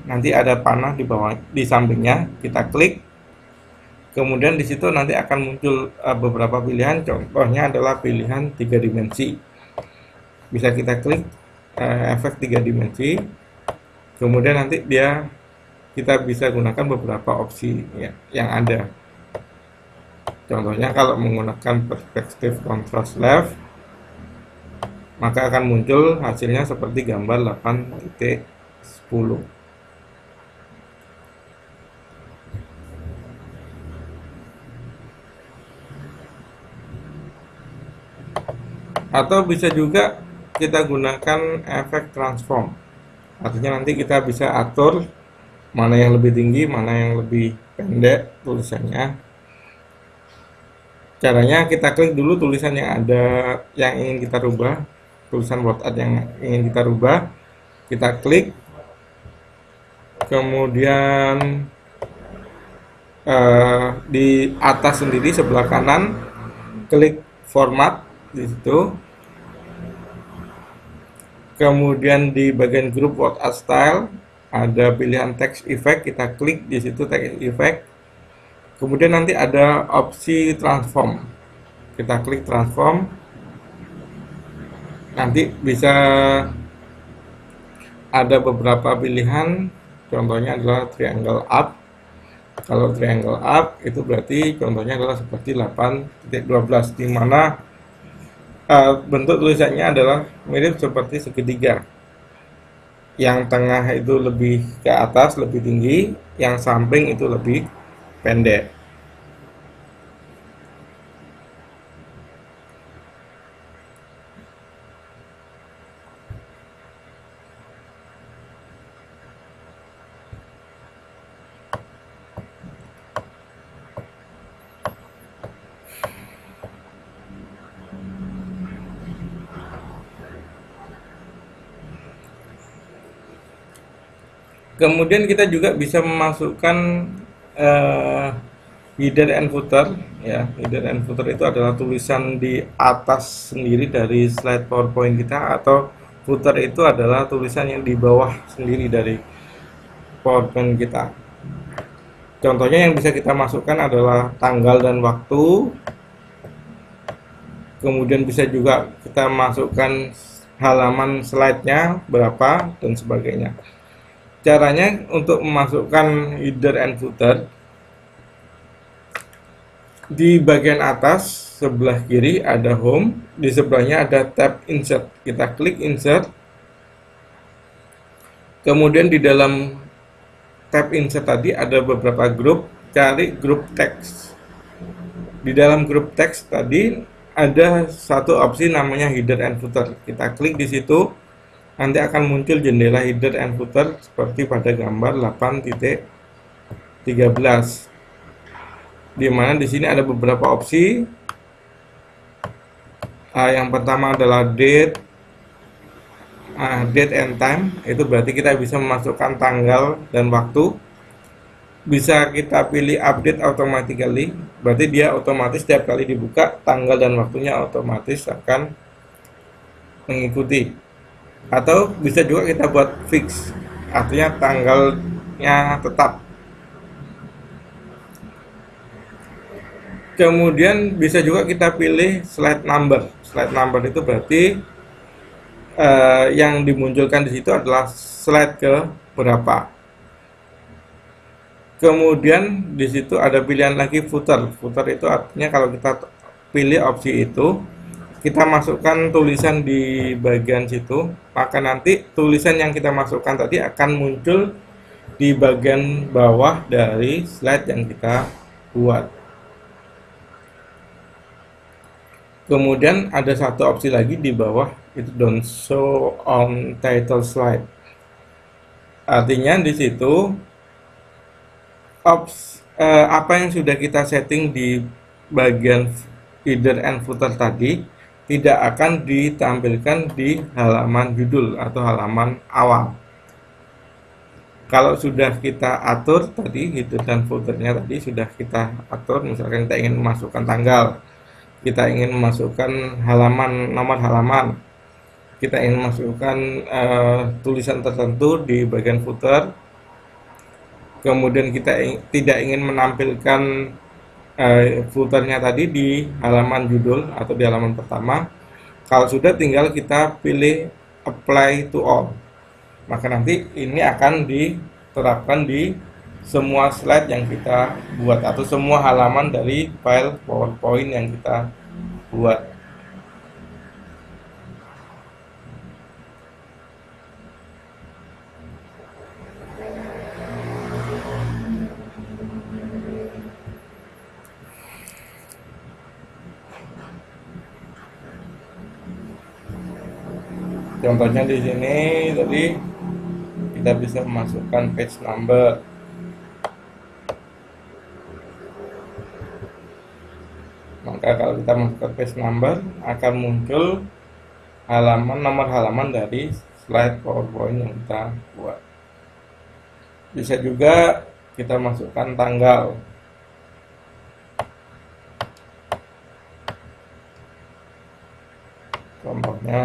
nanti ada panah di bawah, di sampingnya, kita klik. Kemudian di situ nanti akan muncul beberapa pilihan, contohnya adalah pilihan 3 dimensi. Bisa kita klik efek 3 dimensi, kemudian nanti kita bisa gunakan beberapa opsi ya, yang ada. Contohnya kalau menggunakan perspektif contrast left, maka akan muncul hasilnya seperti gambar 8.10. Atau bisa juga kita gunakan efek transform. Artinya nanti kita bisa atur mana yang lebih tinggi, mana yang lebih pendek tulisannya. Caranya kita klik dulu tulisan yang ada, yang ingin kita rubah, tulisan word art yang ingin kita rubah, kita klik, kemudian di atas sendiri sebelah kanan klik format di situ, kemudian di bagian grup word art style ada pilihan text effect, kita klik di situ text effect, kemudian nanti ada opsi transform, kita klik transform, nanti bisa ada beberapa pilihan, contohnya adalah triangle up. Kalau triangle up itu berarti contohnya adalah seperti 8.12, di mana bentuk tulisannya adalah mirip seperti segitiga. Yang tengah itu lebih ke atas, lebih tinggi, yang samping itu lebih pendek. Kemudian kita juga bisa memasukkan header and footer ya. Header and footer itu adalah tulisan di atas sendiri dari slide PowerPoint kita, atau footer itu adalah tulisan yang di bawah sendiri dari PowerPoint kita. Contohnya yang bisa kita masukkan adalah tanggal dan waktu. Kemudian bisa juga kita masukkan halaman slide-nya berapa dan sebagainya. Caranya untuk memasukkan header and footer, di bagian atas sebelah kiri ada home, di sebelahnya ada tab insert. Kita klik insert, kemudian di dalam tab insert tadi ada beberapa grup, cari grup teks. Di dalam grup teks tadi ada satu opsi namanya header and footer. Kita klik di situ, nanti akan muncul jendela header and footer seperti pada gambar 8.13, di mana di sini ada beberapa opsi. Yang pertama adalah date and time, itu berarti kita bisa memasukkan tanggal dan waktu. Bisa kita pilih update automatically, berarti dia otomatis setiap kali dibuka tanggal dan waktunya otomatis akan mengikuti. Atau bisa juga kita buat fix, artinya tanggalnya tetap. Kemudian bisa juga kita pilih slide number. Slide number itu berarti yang dimunculkan di situ adalah slide ke berapa. Kemudian di situ ada pilihan lagi footer. Footer itu artinya kalau kita pilih opsi itu, kita masukkan tulisan di bagian situ, maka nanti tulisan yang kita masukkan tadi akan muncul di bagian bawah dari slide yang kita buat. Kemudian ada satu opsi lagi di bawah, itu don't show on title slide. Artinya di situ apa yang sudah kita setting di bagian header and footer tadi tidak akan ditampilkan di halaman judul atau halaman awal. Kalau sudah kita atur tadi, header dan footernya tadi sudah kita atur, misalkan kita ingin memasukkan tanggal, kita ingin memasukkan halaman, nomor halaman, kita ingin memasukkan tulisan tertentu di bagian footer, kemudian kita tidak ingin menampilkan footernya tadi di halaman judul atau di halaman pertama. Kalau sudah, tinggal kita pilih apply to all, maka nanti ini akan diterapkan di semua slide yang kita buat atau semua halaman dari file PowerPoint yang kita buat. Contohnya di sini tadi kita bisa memasukkan page number. Maka kalau kita masukkan page number, akan muncul nomor halaman dari slide PowerPoint yang kita buat. Bisa juga kita masukkan tanggal. Contohnya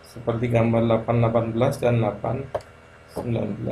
seperti gambar 8.18 dan 8.19.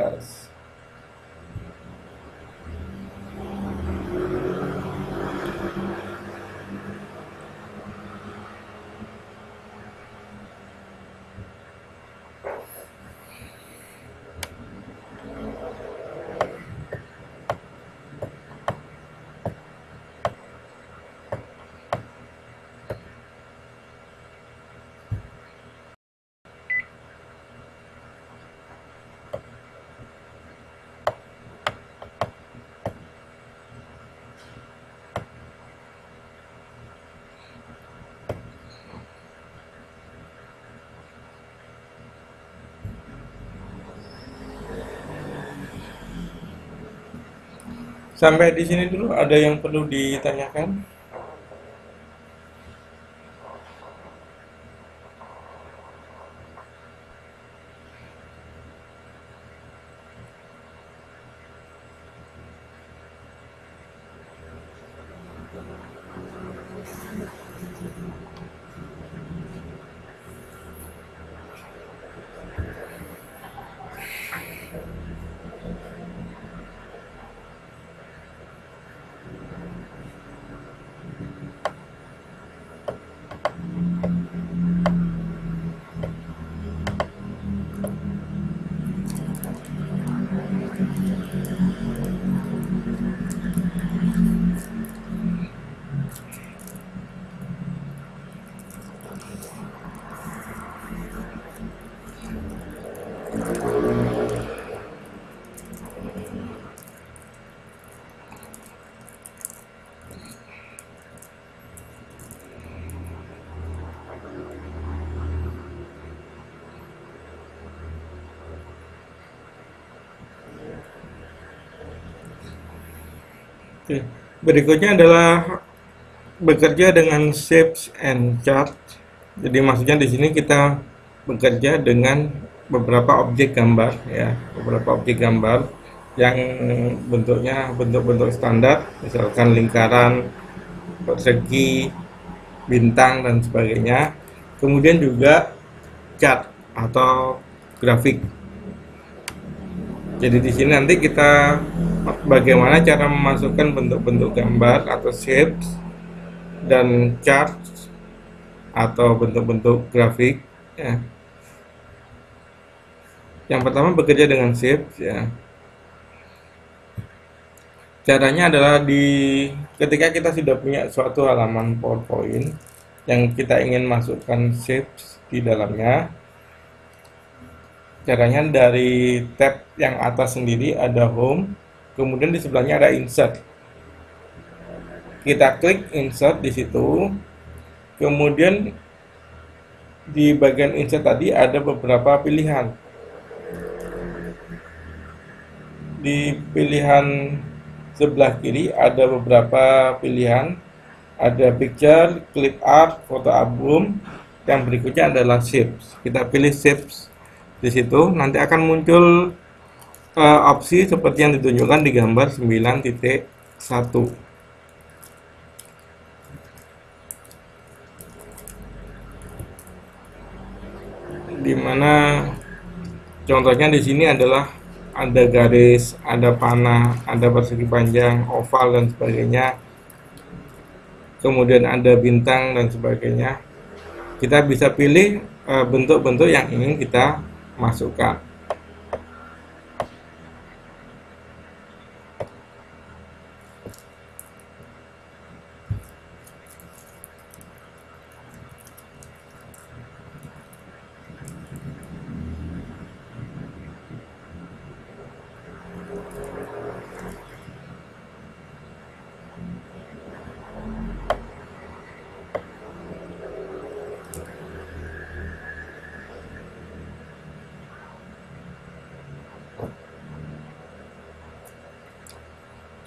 Sampai di sini dulu, ada yang perlu ditanyakan? Oke. Berikutnya adalah bekerja dengan shapes and chart. Jadi maksudnya di sini kita bekerja dengan beberapa objek gambar ya, beberapa objek gambar yang bentuknya bentuk-bentuk standar, misalkan lingkaran, persegi, bintang dan sebagainya. Kemudian juga chart atau grafik. Jadi di sini nanti kita bagaimana cara memasukkan bentuk-bentuk gambar atau shapes dan chart atau bentuk-bentuk grafik ya. Yang pertama bekerja dengan shapes ya. Caranya adalah ketika kita sudah punya suatu halaman PowerPoint yang kita ingin masukkan shapes di dalamnya. Caranya dari tab yang atas sendiri ada home, kemudian di sebelahnya ada insert. Kita klik insert di situ. Kemudian di bagian insert tadi ada beberapa pilihan. Di pilihan sebelah kiri ada beberapa pilihan. Ada picture, clip art, foto album. Yang berikutnya adalah shapes. Kita pilih shapes di situ. Nanti akan muncul opsi seperti yang ditunjukkan di gambar 9.1. Dimana contohnya di sini adalah ada garis, ada panah, ada persegi panjang, oval dan sebagainya. Kemudian ada bintang dan sebagainya. Kita bisa pilih bentuk-bentuk yang ingin kita masukkan.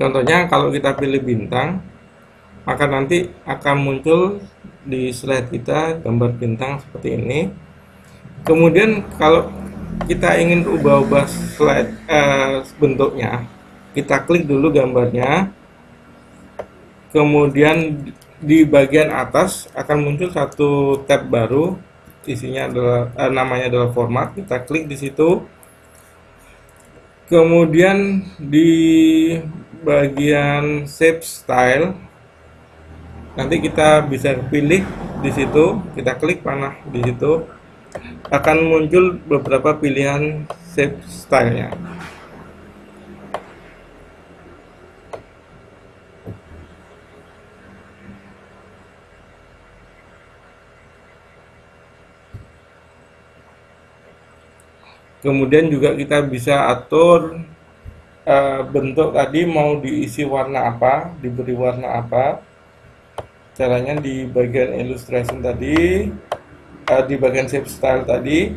Contohnya kalau kita pilih bintang, maka nanti akan muncul di slide kita gambar bintang seperti ini. Kemudian kalau kita ingin ubah-ubah slide bentuknya, kita klik dulu gambarnya. Kemudian di bagian atas akan muncul satu tab baru, isinya adalah namanya adalah format. Kita klik di situ. Kemudian di bagian shape style nanti kita bisa pilih di situ, kita klik panah di situ, akan muncul beberapa pilihan shape stylenya. Kemudian juga kita bisa atur bentuk tadi mau diisi warna apa, diberi warna apa. Caranya di bagian illustration tadi, di bagian shape style tadi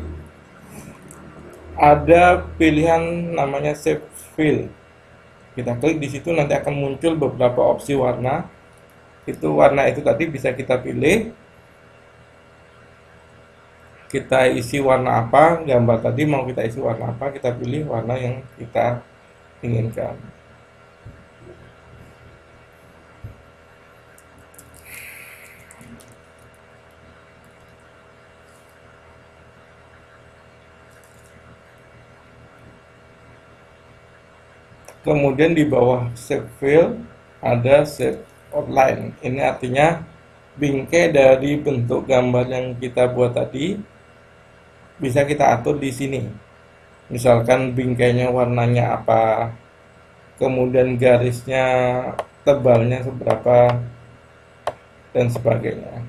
ada pilihan namanya shape fill. Kita klik di situ, nanti akan muncul beberapa opsi warna. Warna itu tadi bisa kita pilih. Kita isi warna apa, gambar tadi mau kita isi warna apa, kita pilih warna yang kita inginkan. Kemudian di bawah shape fill ada shape outline. Ini artinya bingkai dari bentuk gambar yang kita buat tadi bisa kita atur di sini. Misalkan bingkainya warnanya apa, kemudian garisnya tebalnya seberapa, dan sebagainya.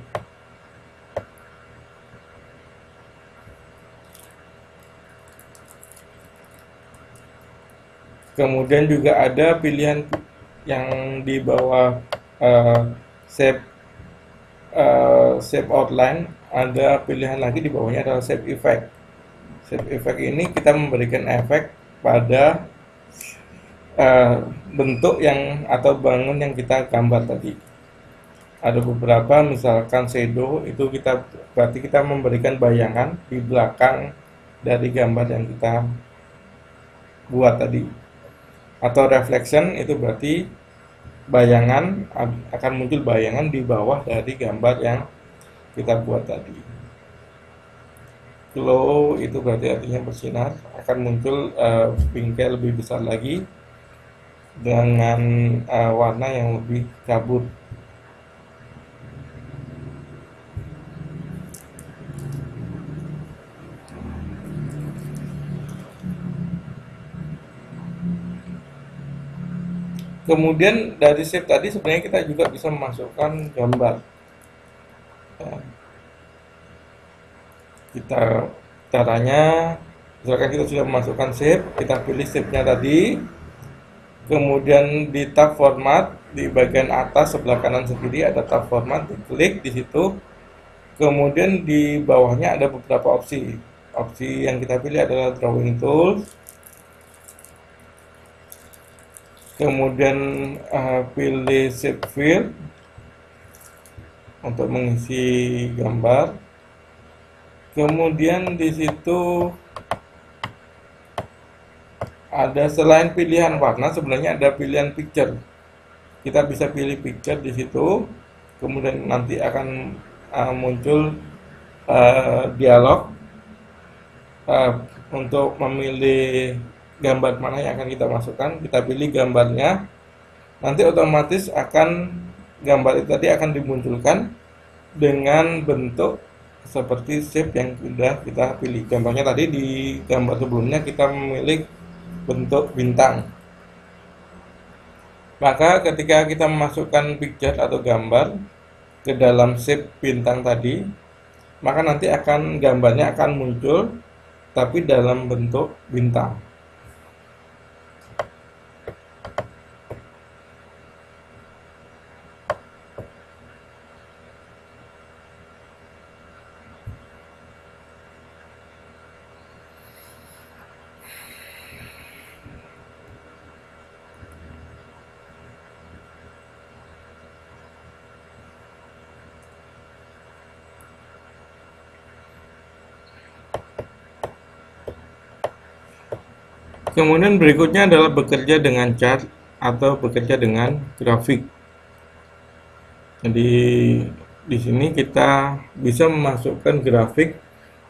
Kemudian juga ada pilihan yang di bawah shape outline, ada pilihan lagi di bawahnya adalah shape effect. Shape effect ini kita memberikan efek pada eh, bentuk yang atau bangun yang kita gambar tadi. Ada beberapa, misalkan shadow, itu kita berarti kita memberikan bayangan di belakang dari gambar yang kita buat tadi. Atau reflection, itu berarti bayangan, akan muncul bayangan di bawah dari gambar yang kita buat tadi. Glow itu berarti artinya bersinar, akan muncul bingkai lebih besar lagi dengan warna yang lebih kabut. Kemudian dari shape tadi sebenarnya kita juga bisa memasukkan gambar. Ya, kita caranya, misalkan kita sudah memasukkan shape, kita pilih shape-nya tadi, kemudian di tab format di bagian atas sebelah kanan kiri ada tab format, diklik di situ, kemudian di bawahnya ada beberapa opsi. Opsi yang kita pilih adalah drawing tools, kemudian pilih shape fill untuk mengisi gambar. Kemudian di situ ada, selain pilihan warna sebenarnya ada pilihan picture. Kita bisa pilih picture di situ, kemudian nanti akan muncul dialog untuk memilih gambar mana yang akan kita masukkan. Kita pilih gambarnya, nanti otomatis akan gambar itu tadi akan dimunculkan dengan bentuk seperti shape yang sudah kita pilih. Contohnya tadi di gambar sebelumnya kita memilih bentuk bintang. Maka ketika kita memasukkan picture atau gambar ke dalam shape bintang tadi, maka nanti akan gambarnya akan muncul tapi dalam bentuk bintang. Kemudian berikutnya adalah bekerja dengan chart atau bekerja dengan grafik. Jadi di sini kita bisa memasukkan grafik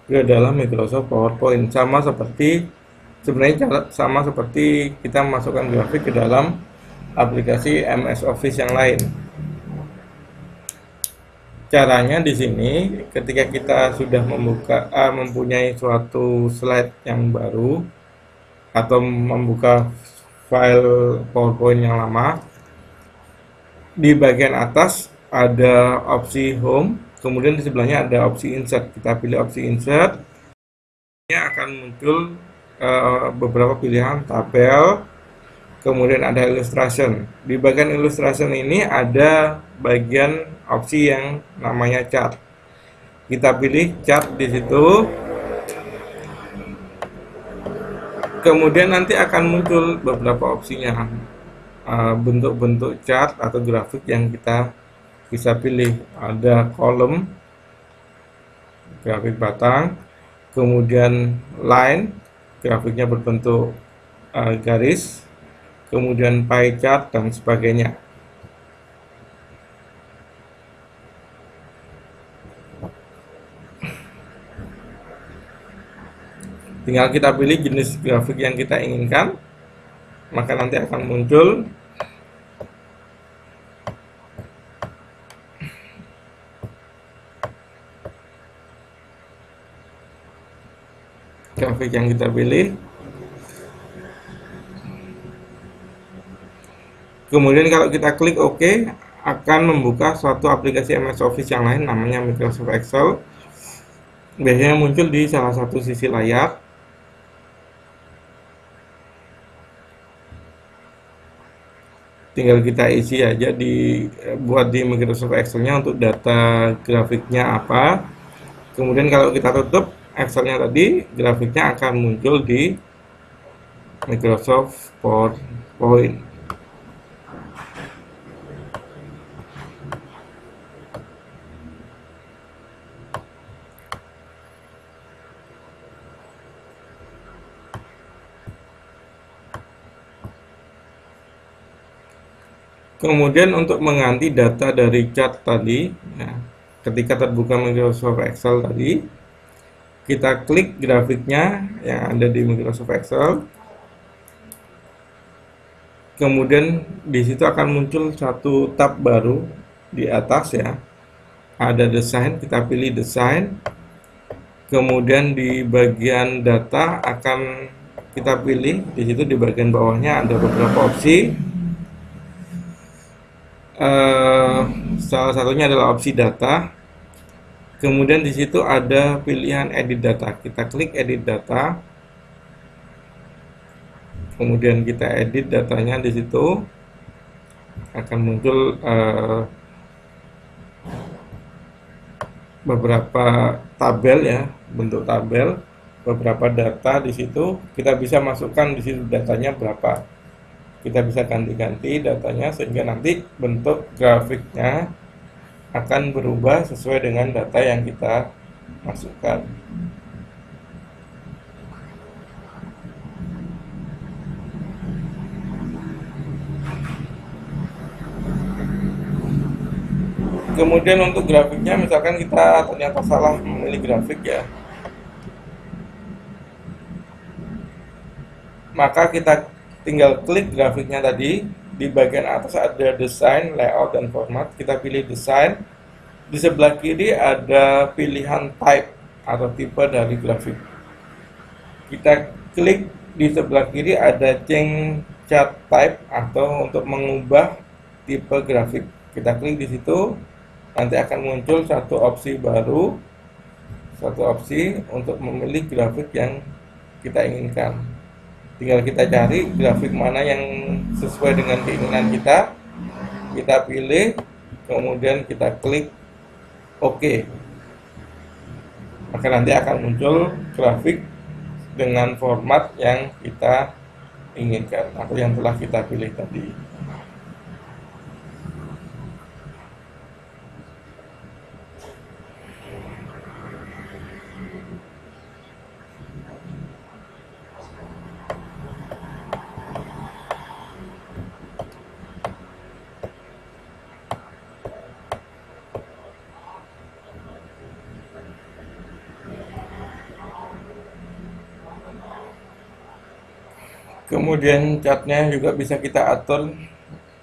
ke dalam Microsoft PowerPoint, sama seperti sebenarnya sama seperti kita memasukkan grafik ke dalam aplikasi MS Office yang lain. Caranya di sini, ketika kita sudah mempunyai suatu slide yang baru atau membuka file PowerPoint yang lama, di bagian atas ada opsi home, kemudian di sebelahnya ada opsi insert. Kita pilih opsi insert, ini akan muncul beberapa pilihan tabel, kemudian ada illustration. Di bagian illustration ini ada bagian opsi yang namanya chart. Kita pilih chart di situ. Kemudian nanti akan muncul beberapa opsinya, bentuk-bentuk chart atau grafik yang kita bisa pilih. Ada kolom, grafik batang, kemudian line, grafiknya berbentuk garis, kemudian pie chart dan sebagainya. Tinggal kita pilih jenis grafik yang kita inginkan, maka nanti akan muncul grafik yang kita pilih. Kemudian kalau kita klik OK, akan membuka suatu aplikasi MS Office yang lain namanya Microsoft Excel. Biasanya muncul di salah satu sisi layar. Tinggal kita isi aja buat di Microsoft Excel-nya untuk data grafiknya apa. Kemudian kalau kita tutup Excel-nya tadi, grafiknya akan muncul di Microsoft PowerPoint. Kemudian untuk mengganti data dari chart tadi, ya, ketika terbuka Microsoft Excel tadi, kita klik grafiknya yang ada di Microsoft Excel. Kemudian di situ akan muncul satu tab baru di atas ya. Ada desain, kita pilih desain. Kemudian di bagian data akan kita pilih, di situ di bagian bawahnya ada beberapa opsi. Salah satunya adalah opsi data. Kemudian di situ ada pilihan edit data. Kita klik edit data. Kemudian kita edit datanya di situ. Akan muncul beberapa tabel ya, bentuk tabel, beberapa data di situ. Kita bisa masukkan di situ datanya berapa. Kita bisa ganti-ganti datanya sehingga nanti bentuk grafiknya akan berubah sesuai dengan data yang kita masukkan. Kemudian untuk grafiknya, misalkan kita ternyata salah memilih grafik ya, maka kita tinggal klik grafiknya tadi. Di bagian atas ada desain, layout, dan format. Kita pilih desain. Di sebelah kiri ada pilihan type atau tipe dari grafik. Kita klik di sebelah kiri ada change chart type atau untuk mengubah tipe grafik. Kita klik di situ, nanti akan muncul satu opsi baru, satu opsi untuk memilih grafik yang kita inginkan. Tinggal kita cari grafik mana yang sesuai dengan keinginan kita pilih, kemudian kita klik OK. Maka nanti akan muncul grafik dengan format yang kita inginkan atau yang telah kita pilih tadi. Kemudian catnya juga bisa kita atur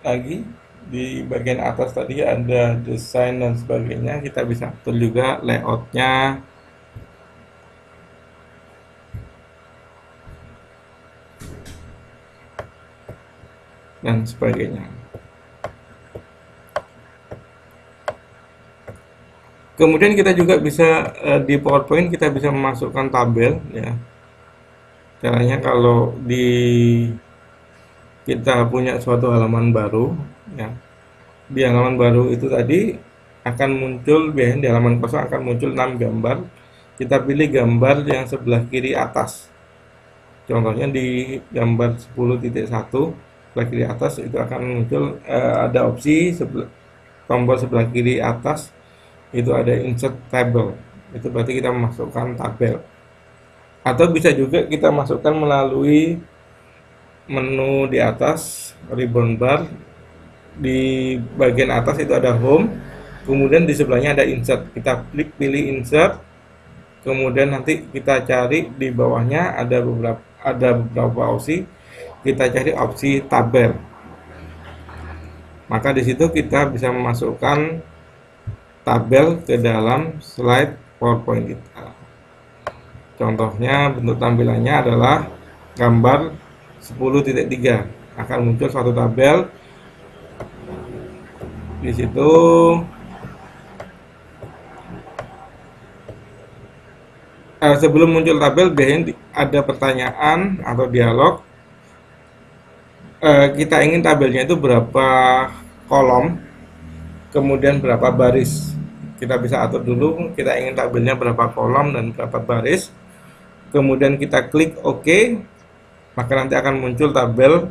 lagi. Di bagian atas tadi ada desain dan sebagainya, kita bisa atur juga layoutnya. Dan sebagainya. Kemudian kita juga bisa di PowerPoint kita bisa memasukkan tabel ya. Caranya kalau kita punya suatu halaman baru ya. Di halaman baru itu tadi akan muncul, biasanya di halaman kosong akan muncul 6 gambar. Kita pilih gambar yang sebelah kiri atas. Contohnya di gambar 10.1 sebelah kiri atas itu akan muncul ada opsi tombol sebelah kiri atas itu ada insert table. Itu berarti kita memasukkan tabel. Atau bisa juga kita masukkan melalui menu di atas, ribbon bar. Di bagian atas itu ada home, kemudian di sebelahnya ada insert. Kita klik pilih insert, kemudian nanti kita cari di bawahnya ada beberapa opsi. Kita cari opsi tabel. Maka di situ kita bisa memasukkan tabel ke dalam slide PowerPoint kita. Contohnya bentuk tampilannya adalah gambar 10.3. Akan muncul suatu tabel. Di situ sebelum muncul tabel biasanya ada pertanyaan atau dialog. Kita ingin tabelnya itu berapa kolom, kemudian berapa baris. Kita bisa atur dulu kita ingin tabelnya berapa kolom dan berapa baris. Kemudian kita klik OK. maka nanti akan muncul tabel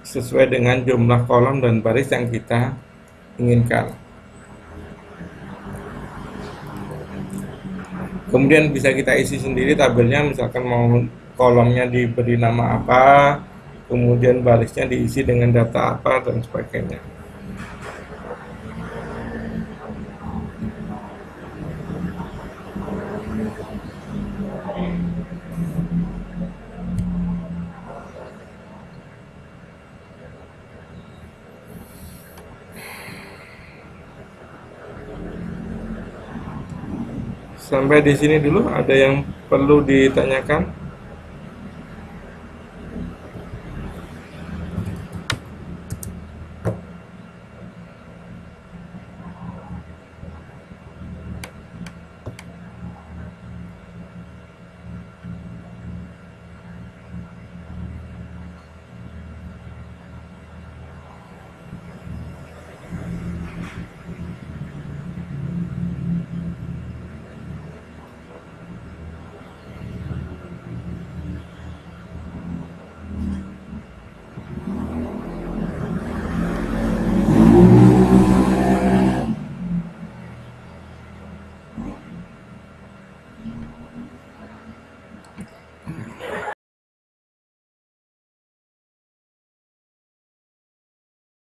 sesuai dengan jumlah kolom dan baris yang kita inginkan. Kemudian bisa kita isi sendiri tabelnya, misalkan mau kolomnya diberi nama apa, kemudian barisnya diisi dengan data apa, dan sebagainya. Sampai di sini dulu, ada yang perlu ditanyakan?